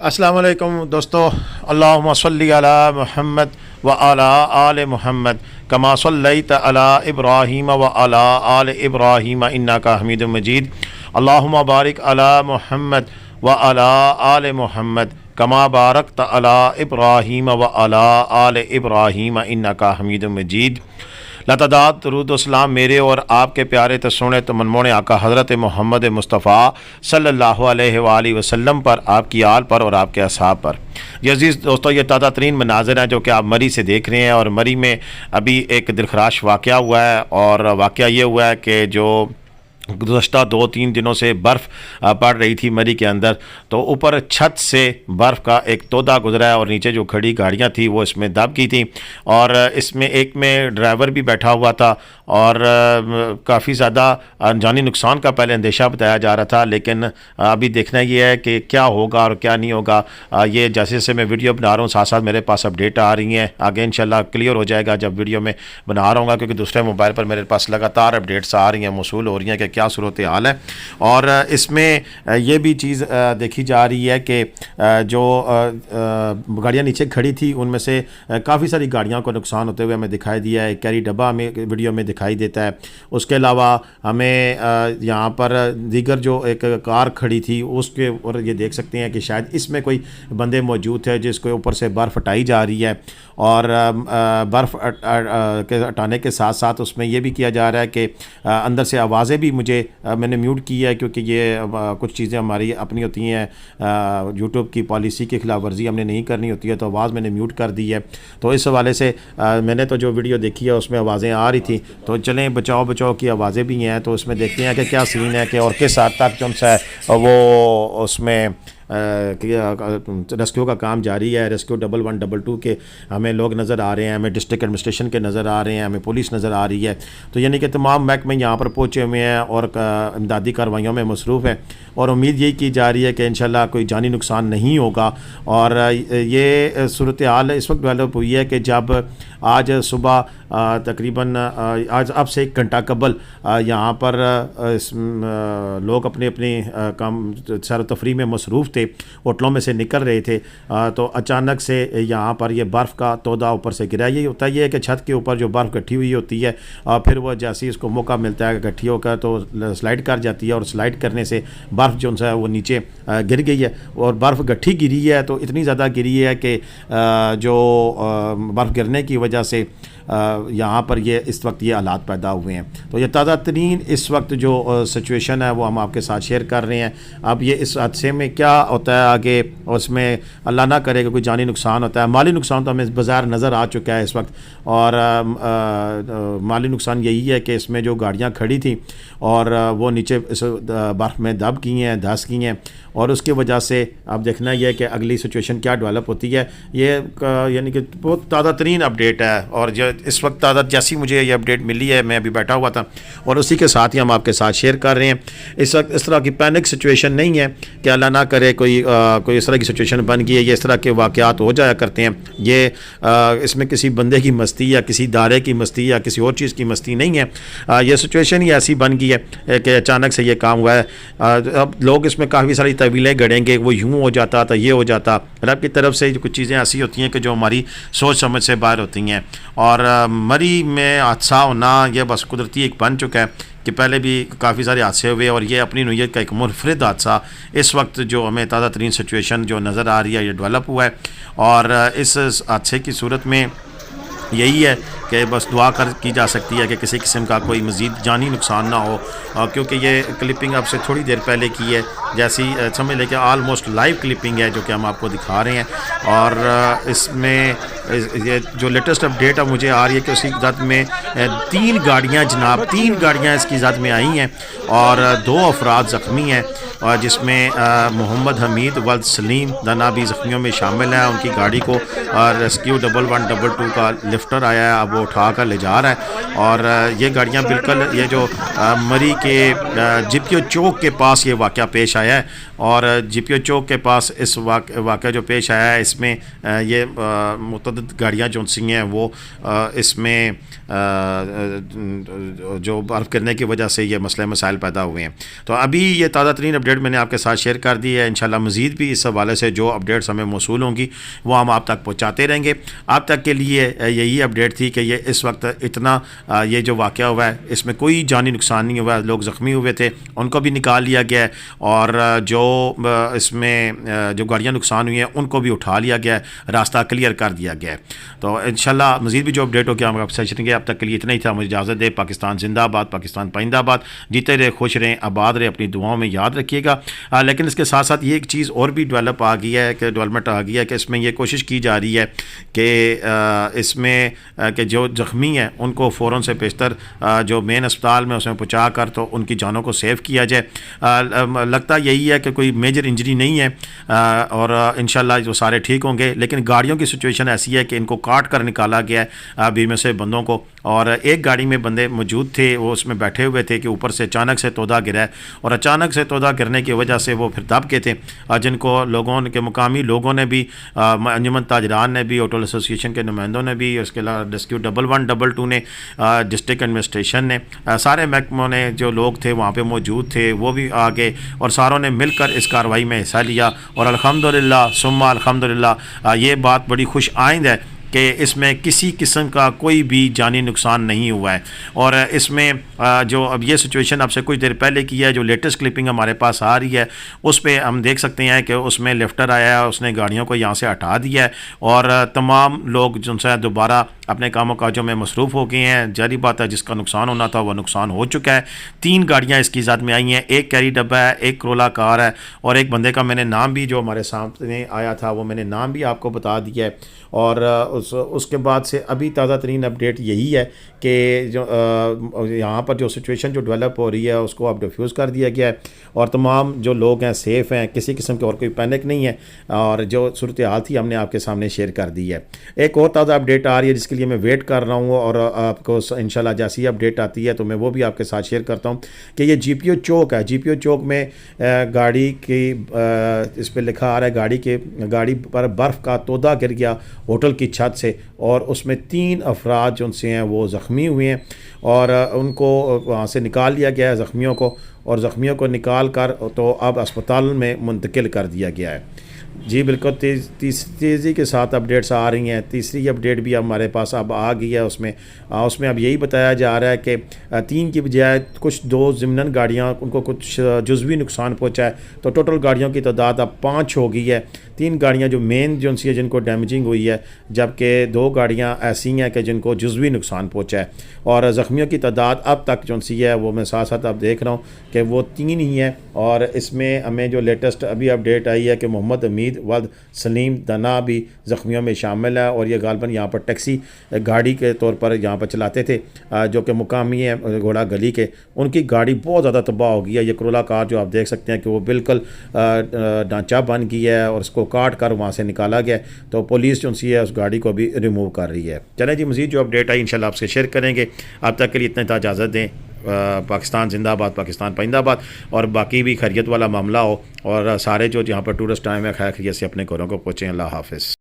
अस्सलाम वालेकुम दोस्तों। अल्लाहुम्मा सल्ली अला मुहम्मद व अला आले मुहम्मद कमा सल्लैत अला इब्राहीम व अला आले इब्राहीम इन्नका हमीदुम मजीद। अल्लाहुम्मा बारिक अला मुहम्मद व अला आले मुहम्मद कमा बारकत अला इब्राहीम व अला आले इब्राहीम इन्नका हमीदुम मजीद। लतादात दरूद व सलाम मेरे और आपके प्यारे तस्सुने तो मनमोने आका हज़रत मोहम्मद मुस्तफ़ा सल्लल्लाहु अलैहि वसल्लम पर, आपकी आल पर और आपके असहाब पर। ये अज़ीज़ दोस्तों, ये ताज़ा तरीन मनाज़िर हैं जो कि आप मरी से देख रहे हैं। और मरी में अभी एक दिलखराश वाक़या हुआ है, और वाक़या ये हुआ है कि जो गुज़श्ता 2-3 दिनों से बर्फ़ पड़ रही थी मरी के अंदर, तो ऊपर छत से बर्फ़ का एक तोदा गुजरा है और नीचे जो खड़ी गाड़ियां थी वो इसमें दब गई थी। और इसमें एक में ड्राइवर भी बैठा हुआ था, और काफ़ी ज़्यादा जानी नुकसान का पहले अंदेशा बताया जा रहा था। लेकिन अभी देखना ये है कि क्या होगा और क्या नहीं होगा। ये जैसे जैसे मैं वीडियो बना रहा हूँ साथ साथ मेरे पास अपडेट आ रही हैं। आगे इंशाल्लाह क्लियर हो जाएगा जब वीडियो में बना रहा हूँ, क्योंकि दूसरे मोबाइल पर मेरे पास लगातार अपडेट्स आ रही हैं, मौसूल हो रही हैं कि क्या सूरत हाल है। और इसमें ये भी चीज़ देखी जा रही है कि जो गाड़ियाँ नीचे खड़ी थी उनमें से काफ़ी सारी गाड़ियों को नुकसान होते हुए हमें दिखाई दिया है। कैरी डब्बा हमें वीडियो में दिखाई देता है। उसके अलावा हमें यहाँ पर दीगर जो एक कार खड़ी थी उसके और ये देख सकते हैं कि शायद इसमें कोई बंदे मौजूद थे जिसके ऊपर से बर्फ़ हटाई जा रही है। और बर्फ़ हटाने के साथ साथ उसमें यह भी किया जा रहा है कि अंदर से आवाज़ें भी मैंने म्यूट की है, क्योंकि ये कुछ चीज़ें हमारी अपनी होती हैं, यूट्यूब की पॉलिसी की खिलाफ वर्जी हमने नहीं करनी होती है, तो आवाज़ मैंने म्यूट कर दी है। तो इस हवाले से मैंने तो जो वीडियो देखी है उसमें आवाज़ें आ रही थी, तो चलें बचाओ बचाओ की आवाज़ें भी हैं, तो उसमें देखते हैं कि क्या सीन है कि और किस हद तक जो सा वो उसमें रेस्क्यू का काम जारी है। रेस्क्यू 1112 के हमें लोग नज़र आ रहे हैं, हमें डिस्ट्रिक्ट एडमिनिस्ट्रेशन के नज़र आ रहे हैं, हमें पुलिस नज़र आ रही है। तो यानी कि तमाम महकमे यहाँ पर पहुँचे हुए हैं और इमदादी कार्रवाइयों में मसरूफ़ है, और उम्मीद यही की जा रही है कि इंशाल्लाह कोई जानी नुकसान नहीं होगा। और ये सूरत हाल इस वक्त डेवलप हुई है कि जब आज सुबह तकरीबन आज अब से 1 घंटा कबल यहाँ पर लोग अपने अपने काम सैर तफरी में मसरूफ़ थे, होटलों में से निकल रहे थे, तो अचानक से यहाँ पर ये बर्फ़ का तोदा ऊपर से गिरा। ये होता है कि छत के ऊपर जो बर्फ़ इकट्ठी हुई होती है, फिर वो जैसे ही इसको मौका मिलता है इकट्ठी होकर तो स्लाइड कर जाती है, और स्लाइड करने से बर्फ़ जो है वो नीचे गिर गई है। और बर्फ़ गट्ठी गिरी है तो इतनी ज़्यादा गिरी है कि जो बर्फ़ गिरने की वजह से यहाँ पर ये इस वक्त ये हालात पैदा हुए हैं। तो ये ताज़ा तरीन इस वक्त जो सिचुएशन है वो हम आपके साथ शेयर कर रहे हैं। अब ये इस हादसे में क्या होता है आगे, उसमें अल्लाह ना करे कि कोई जानी नुकसान होता है। माली नुकसान तो हमें बाज़ार नज़र आ चुका है इस वक्त, और माली नुकसान यही है कि इसमें जो गाड़ियाँ खड़ी थी और वो नीचे इस बर्फ़ में दब गई हैं, धंस गई हैं, और उसकी वजह से अब देखना यह है कि अगली सिचुएशन क्या डेवलप होती है। ये यानी कि बहुत ताज़ा तरीन अपडेट है, और जो इस वक्त ताज़ा जैसी मुझे ये अपडेट मिली है मैं अभी बैठा हुआ था और उसी के साथ ही हम आपके साथ शेयर कर रहे हैं। इस वक्त इस तरह की पैनिक सिचुएशन नहीं है कि अल्लाह ना करे कोई इस तरह की सिचुएशन बन गई है। ये इस तरह के वाक़यात हो जाया करते हैं। ये इसमें किसी बंदे की मस्ती या किसी दारे की मस्ती या किसी और चीज़ की मस्ती नहीं है। ये सिचुएशन ही ऐसी बन गई है कि अचानक से ये काम हुआ है। अब लोग इसमें काफ़ी सारी तवीलें गढ़ेंगे, वो यूँ हो जाता था, ये हो जाता। रब की तरफ से कुछ चीज़ें ऐसी होती हैं कि जो हमारी सोच समझ से बाहर होती हैं। और मरी में हादसा होना यह बस कुदरती एक बन चुका है कि पहले भी काफ़ी सारे हादसे हुए, और ये अपनी नौयत का एक मुनफरिद हादसा इस वक्त जो हमें ताज़ा तरीन सिचुएशन जो नज़र आ रही है ये डेवलप हुआ है। और इस हादसे की सूरत में यही है कि बस दुआ की जा सकती है कि किसी किस्म का कोई मज़ीद जानी नुकसान ना हो, क्योंकि ये क्लिपिंग अब से थोड़ी देर पहले की है, जैसी समझ लें कि आलमोस्ट लाइव क्लिपिंग है जो कि हम आपको दिखा रहे हैं। और इसमें ये जो लेटेस्ट अपडेट अब मुझे आ रही है कि उसकी जद में 3 गाड़ियाँ जनाब 3 गाड़ियाँ इसकी जद में आई हैं, और 2 अफराद ज़ख्मी हैं, और जिसमें मोहम्मद हमीद वल्द सलीम दाना भी ज़ख्मियों में शामिल हैं। उनकी गाड़ी को रेस्क्यू 1112 का लिफ्टर आया है, अब वो उठा कर ले जा रहा है। और ये गाड़ियाँ बिल्कुल ये जो मरी के जीपीओ चौक के पास ये वाक़या पेश आया है, और जीपीओ चौक के पास इस वाक़या जो पेश आया है इसमें ये मुतअद्दिद गाड़ियाँ जो सी हैं वो इसमें जो बर्फ़ गिरने की वजह से ये मसले मसाइल पैदा हुए हैं। तो अभी ये ताज़ा तरीन अपडेट मैंने आपके साथ शेयर कर दी है। इंशाल्लाह मज़ीद भी इस हवाले से जो अपडेट्स हमें मौसूल होंगी वो हम आप तक पहुँचाते रहेंगे। आप तक के लिए यही अपडेट थी कि ये इस वक्त इतना ये जो वाक़या हुआ है इसमें कोई जानी नुकसान नहीं हुआ। लोग ज़ख्मी हुए थे, उनको भी निकाल लिया गया है, और जो इसमें जो गाड़ियाँ नुकसान हुई हैं उनको भी उठा लिया गया है, रास्ता क्लियर कर दिया गया है। तो इंशाल्लाह मज़ीद भी जो अपडेट होगी हम आपसे शेयर करेंगे। अब तक के लिए इतना ही था, मुझे इजाज़त दे। पाकिस्तान जिंदाबाद, पाकिस्तान पाइंदाबाद। जीते रहे, खुश रहें, आबाद रहे, अपनी दुआओं में याद रखिएगा। लेकिन इसके साथ साथ ये एक चीज़ और भी डेवलपमेंट आ गई है कि इसमें यह कोशिश की जा रही है कि इसमें कि जो ज़ख्मी हैं उनको फ़ौरन से बेशतर जो मेन अस्पताल में उसमें पहुँचा कर तो उनकी जानों को सेव किया जाए। लगता यही है कि कोई मेजर इंजरी नहीं है, और इंशाल्लाह जो सारे ठीक होंगे। लेकिन गाड़ियों की सिचुएशन ऐसी है कि इनको काट कर निकाला गया है बीच में से बंदों को, और एक गाड़ी में बंदे मौजूद थे, वो उसमें बैठे हुए थे कि ऊपर से अचानक से तोदा गिरा है, और अचानक से तोदा गिरने की वजह से वो फिर दब के थे, जिनको लोगों के मुकामी लोगों ने भी, अंजुमन ताजरान ने भी, होटल एसोसिएशन के नुमाइंदों ने भी, उसके अलावा रेस्क्यू 1122 ने, डिस्ट्रिक्ट एडमिनिस्ट्रेशन ने, सारे महकमों ने, जो लोग थे वहाँ पे मौजूद थे वो भी आ गए, और सारों ने मिलकर इस कार्रवाई में हिस्सा लिया। और अल्हम्दुलिल्लाह सुम्मा अल्हम्दुलिल्लाह ये बात बड़ी खुश आइंद है कि इसमें किसी किस्म का कोई भी जानी नुकसान नहीं हुआ है। और इसमें जो अब ये सिचुएशन आपसे कुछ देर पहले की है, जो लेटेस्ट क्लिपिंग हमारे पास आ रही है, उस पर हम देख सकते हैं कि उसमें लिफ्टर आया है, उसने गाड़ियों को यहाँ से हटा दिया है, और तमाम लोग जिनसे दोबारा अपने कामों काजों में मसरूफ़ हो गए हैं। जारी बात है, जिसका नुकसान होना था वह नुकसान हो चुका है। 3 गाड़ियाँ इसकी ज़ात में आई हैं, एक कैरी डब्बा है, एक क्रोला कार है, और एक बंदे का मैंने नाम भी, जो हमारे सामने आया था, वो मैंने नाम भी आपको बता दिया है। और उसके बाद से अभी ताज़ा तरीन अपडेट यही है कि जो यहाँ पर जो सिचुएशन जो डेवलप हो रही है उसको अब डिफ्यूज़ कर दिया गया है, और तमाम जो लोग हैं सेफ़ हैं, किसी किस्म की और कोई पैनिक नहीं है, और जो सूरत हाल थी हमने आपके सामने शेयर कर दी है। एक और ताज़ा अपडेट आ रही है जिसके लिए मैं वेट कर रहा हूँ, और आपको इंशाल्लाह जैसी अपडेट आती है तो मैं वो भी आपके साथ शेयर करता हूँ कि ये GPO चौक है। GPO चौक में गाड़ी की इस पर लिखा आ रहा है, गाड़ी पर बर्फ़ का तोदा गिर गया होटल की छत से, और उसमें 3 अफराद जो उनसे हैं वो ज़ख्मी हुए हैं, और उनको वहाँ से निकाल लिया गया है ज़ख्मियों को, और ज़ख्मियों को निकाल कर तो अब अस्पताल में मुंतकिल कर दिया गया है। जी बिल्कुल, तेज़ी के साथ अपडेट्स आ रही हैं। तीसरी अपडेट भी हमारे पास अब आ गई है। उसमें अब यही बताया जा रहा है कि 3 की बजाय कुछ 2 ज़िमनन गाड़ियाँ उनको कुछ जुज़वी नुकसान पहुँचा है, तो टोटल गाड़ियों की तादाद अब 5 हो गई है। 3 गाड़ियाँ जो मेन जो सी है जिनको डैमेजिंग हुई है, जबकि 2 गाड़ियाँ ऐसी हैं कि जिनको जुज़वी नुकसान पहुँचा है, और ज़ख्मियों की तादाद अब तक जो सी है वो मैं साथ साथ अब देख रहा हूँ कि वो 3 ही हैं। और इसमें हमें जो लेटेस्ट अभी अपडेट आई है कि मोहम्मद हमीद वल्द सलीम दना भी ज़ख्मियों में शामिल है, और ये गालबन यहाँ पर टैक्सी गाड़ी के तौर पर यहाँ पर चलाते थे, जो कि मुकामी है घोड़ा गली के। उनकी गाड़ी बहुत ज़्यादा तबाह हो गई है। ये क्रोला कार जो आप देख सकते हैं कि वो बिल्कुल ढांचा बन गई है, और उसको काट कर वहाँ से निकाला गया, तो पुलिस जो सी है उस गाड़ी को भी रिमूव कर रही है। चलें जी, मज़ीद जो अपडेट आई इंशाल्लाह आपसे शेयर करेंगे। अब तक के लिए इतना इजाज़त दें। पाकिस्तान जिंदाबाद, पाकिस्तान पाइंदाबाद, और बाकी भी खैरियत वाला मामला हो, और सारे जो यहाँ पर टूरिस्ट आए हैं खैर खैरियत से अपने घरों को पहुँचें। अल्लाह हाफ़िज़।